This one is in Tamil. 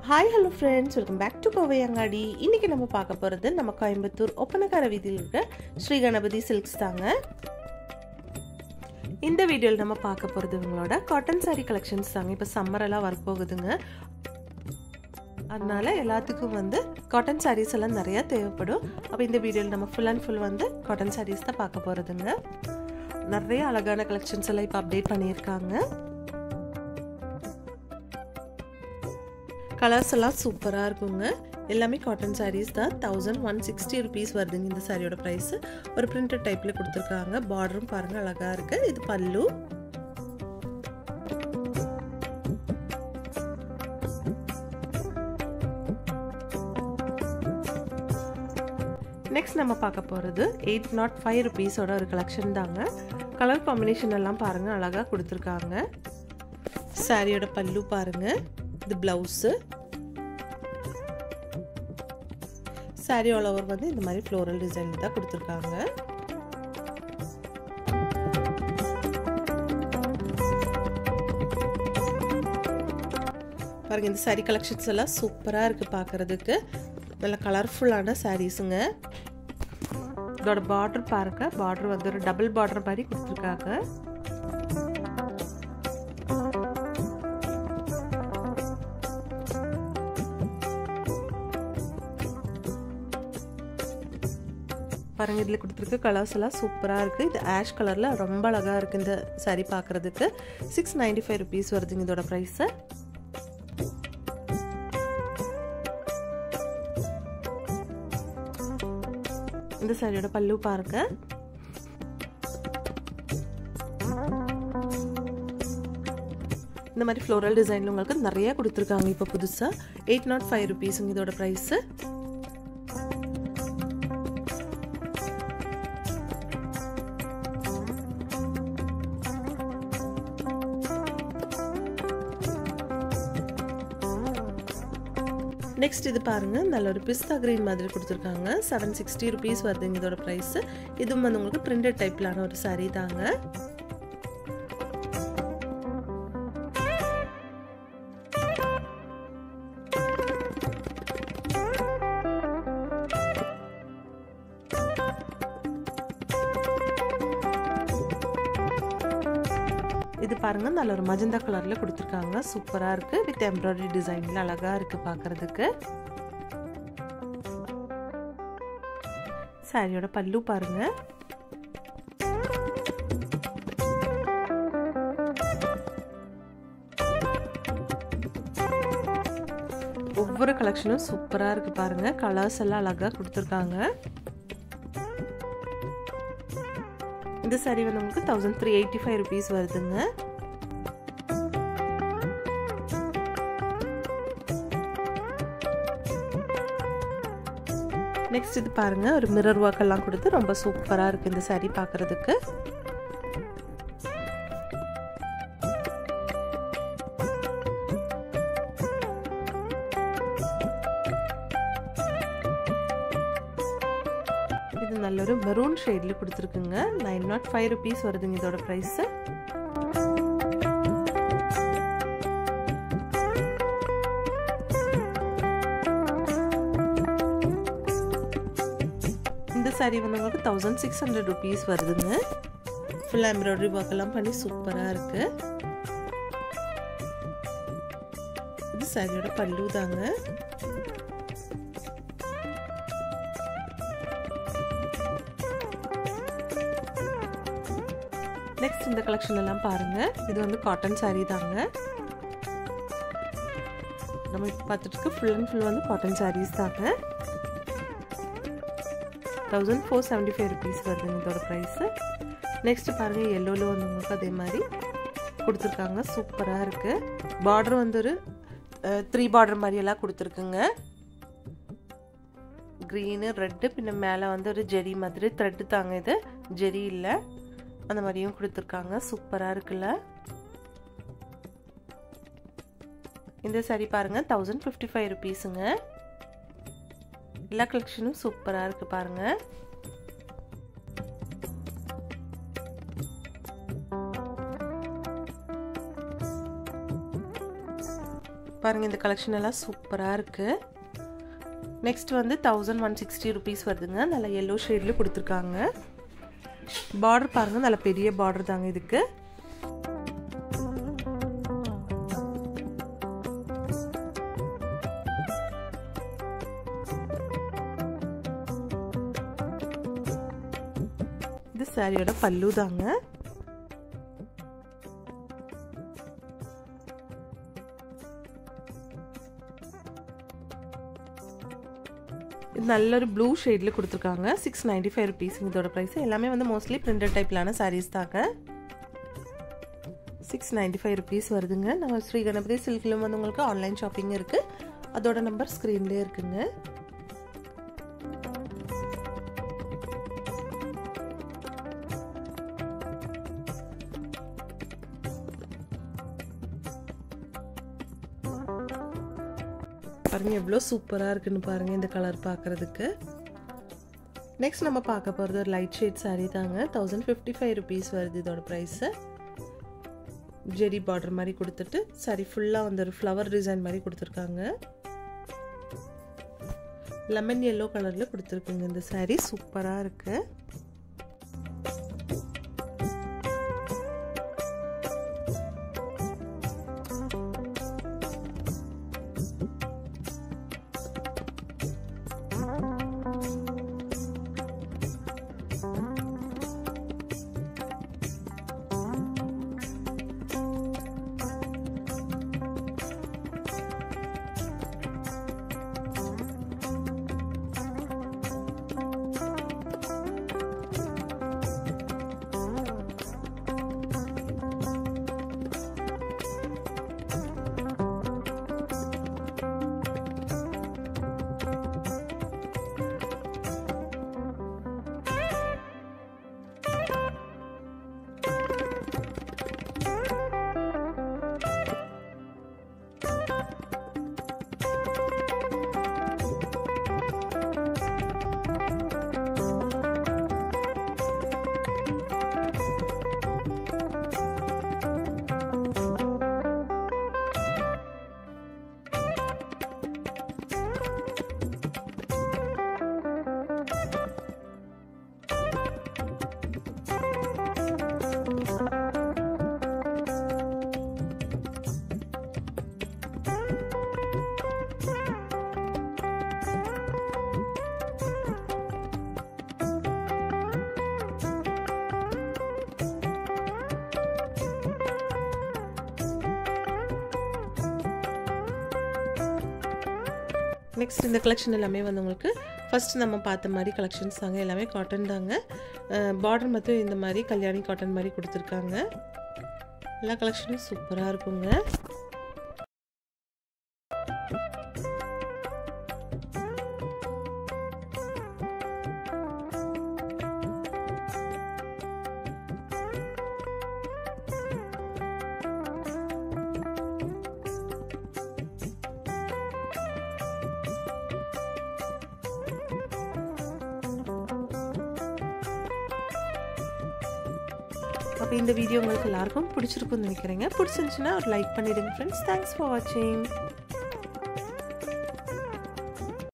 Hi hello friends, welcome back to Kovai Angadi. இன்றைக்கி நம்ம பார்க்க போகிறது நம்ம கோயம்புத்தூர் ஒப்பனக்கார வீதியில் இருக்க ஸ்ரீ கணபதி சில்க்ஸ் தாங்க. இந்த வீடியோவில் நம்ம பார்க்க போகிறது இவங்களோட காட்டன் சாரீ கலெக்ஷன்ஸ் தாங்க. இப்போ சம்மரெல்லாம் வரப்போகுதுங்க, அதனால எல்லாத்துக்கும் காட்டன் சாரீஸ் எல்லாம் நிறையா தேவைப்படும். அப்போ இந்த வீடியோவில் நம்ம full and full cotton sarees தான் பார்க்க போகிறதுங்க. நிறைய அழகான கலெக்ஷன்ஸ் எல்லாம் இப்போ அப்டேட் பண்ணியிருக்காங்க. கலர்ஸ் எல்லாம் சூப்பராக இருக்குங்க. எல்லாமே காட்டன் சாரீஸ் தான். 1160 rupees வருதுங்க இந்த சாரியோட ப்ரைஸ். ஒரு பிரிண்டட் டைப்பில் கொடுத்துருக்காங்க. பார்டரும் பாருங்கள் அழகாக இருக்குது. இது பல்லு. நெக்ஸ்ட் நம்ம பார்க்க போகிறது 805 rupeesோட ஒரு கலெக்ஷன் தாங்க. கலர் காம்பினேஷன் எல்லாம் பாருங்கள் அழகாக கொடுத்துருக்காங்க. சாரியோட பல்லு பாருங்கள். இது பிளவுஸு. சாரி ஆல் ஓவர் இந்த மாதிரி ஃப்ளோரல் டிசைன் தான் கொடுத்துருக்காங்க. பாருங்க, இந்த சாரி கலெக்ஷன்ஸ் எல்லாம் சூப்பராக இருக்குது பார்க்குறதுக்கு. நல்ல கலர்ஃபுல்லான சாரீஸுங்க. இதோட பார்டர் பாருங்க. பார்டர் ஒரு டபுள் பார்டர் மாதிரி கொடுத்துருக்காங்க. பாருங்கள், இதில் கொடுத்துருக்க கலர்ஸ் எல்லாம் சூப்பராக இருக்குது. இது ஆஷ் கலரில் ரொம்ப அழகாக இருக்குது இந்த சாரீ பார்க்குறதுக்கு. 695 rupees வருதுங்க இதோட ப்ரைஸு. இந்த சாரியோட பல்லு பாருங்க. இந்த மாதிரி ஃப்ளோரல் டிசைனில் உங்களுக்கு நிறைய கொடுத்துருக்காங்க இப்போ புதுசாக. 805 rupees இதோட ப்ரைஸு. நெக்ஸ்ட் இது பாருங்க, நல்ல ஒரு பிஸ்தா கிரீன் மாதிரி கொடுத்துருக்காங்க. 760 rupees வருதுங்க இதோட ப்ரைஸ். இதுவும் உங்களுக்கு பிரிண்டட் டைப்லான ஒரு சாரீ தாங்க. இது பாருங்க, நல்ல ஒரு மஜந்தா கலர்ல கொடுத்துருக்காங்க. சூப்பரா இருக்கு. வித் எம்ப்ராய்டரி டிசைன்ல அழகா இருக்கு பார்க்கிறதுக்கு. சாரியோட பல்லு பாருங்க. ஒவ்வொரு கலெக்ஷனும் சூப்பரா இருக்கு பாருங்க. கலர்ஸ் எல்லாம் அழகா கொடுத்துருக்காங்க. இந்த சாரி உங்களுக்கு 1385 rupees வருதுங்க. நெக்ஸ்ட் இது பாருங்க, ஒரு மிரர் ஒர்க் எல்லாம் கொடுத்து ரொம்ப சூப்பரா இருக்கு இந்த சாரி பார்க்கிறதுக்கு. இது நல்ல ஒரு மெரூன் ஷேட்ல கொடுத்துருக்குங்க. 905 rupees வருதுங்க இதோட ப்ரைஸ். இந்த சாரி உங்களுக்கு 1600 rupees வருதுங்க. ஃபுல் எம்ப்ராய்டரி ஒர்க் எல்லாம் பண்ணி சூப்பரா இருக்கு. இது சாரியோட பல்லு தாங்க. நெக்ஸ்ட் இந்த கலெக்ஷன் எல்லாம் பாருங்க. இது காட்டன் சாரீ தாங்க. நம்ம இப்போ பார்த்துட்டு இருக்க full and full cotton sarees தாங்க. 1475 rupees வருதுங்க இதோட ப்ரைஸ். நெக்ஸ்ட் பாருங்க, எல்லோவில் உங்களுக்கு அதே மாதிரி கொடுத்துருக்காங்க. சூப்பராக இருக்கு. பார்டர் ஒரு 3 பார்டர் மாதிரி எல்லாம் கொடுத்துருக்குங்க. க்ரீனு ரெட்டு, பின்ன மேலே ஒரு ஜெரி மாதிரி த்ரெட்டு தாங்க. இது ஜெரி இல்லை, அந்த மாதிரியும் கொடுத்துருக்காங்க. சூப்பராக இருக்குல்ல. இந்த சாரி பாருங்க, 1055 rupeesங்க. எல்லா கலெக்ஷனும் சூப்பராக இருக்கு பாருங்க. பாருங்கள் இந்த கலெக்ஷன் எல்லாம் சூப்பராக இருக்குது. நெக்ஸ்ட் வந்து 1160 rupees வருதுங்க. நல்ல எல்லோ ஷேடில் கொடுத்துருக்காங்க. பார்டர் பாருங்கள், நல்ல பெரிய பார்டர் தாங்க இதுக்கு. இது சாரியோட பல்லு தாங்க. நல்ல ஒரு ப்ளூ ஷேடில் கொடுத்துருக்காங்க. 695 rupees இதோட ப்ரைஸ். எல்லாமே வந்து மோஸ்ட்லி பிரிண்டட் டைப்லான சாரீஸ் தாங்க. 695 rupees வருதுங்க. நம்ம ஸ்ரீ கணபதி சில்க்லையும் வந்து உங்களுக்கு ஆன்லைன் ஷாப்பிங் இருக்குது. அதோட நம்பர் ஸ்க்ரீன்லேயே இருக்குங்க. பாருங்க எவ்வளோ சூப்பராக இருக்குன்னு பாருங்கள் இந்த கலர் பார்க்குறதுக்கு. நெக்ஸ்ட் நம்ம பார்க்க போகிறது ஒரு லைட் ஷேட் சாரீ தாங்க. 1055 rupees வருது இதோட ப்ரைஸு. ஜெரி பார்டர் மாதிரி கொடுத்துட்டு சாரி ஃபுல்லாக வந்து ஒரு ஃப்ளவர் டிசைன் மாதிரி கொடுத்துருக்காங்க. லெமன் எல்லோ கலரில் கொடுத்துருக்குங்க இந்த சாரீ. சூப்பராக இருக்குது. நெக்ஸ்ட் இந்த கலெக்ஷன் எல்லாமே வந்து உங்களுக்கு ஃபர்ஸ்ட் நம்ம பார்த்த மாதிரி கலெக்ஷன்ஸ் தாங்க. எல்லாமே காட்டன் தாங்க. பார்டர் மட்டும் இந்த மாதிரி கல்யாணி காட்டன் மாதிரி கொடுத்துருக்காங்க. எல்லா கலெக்ஷனும் சூப்பராக இருக்குங்க. அப்போ இந்த வீடியோ உங்களுக்கு எல்லாருக்கும் பிடிச்சிருக்குன்னு நினைக்கிறேங்க. பிடிச்சிருந்துச்சுன்னா ஒரு லைக் பண்ணிடுங்க ஃப்ரெண்ட்ஸ். தேங்க்ஸ் ஃபார் வாட்சிங்.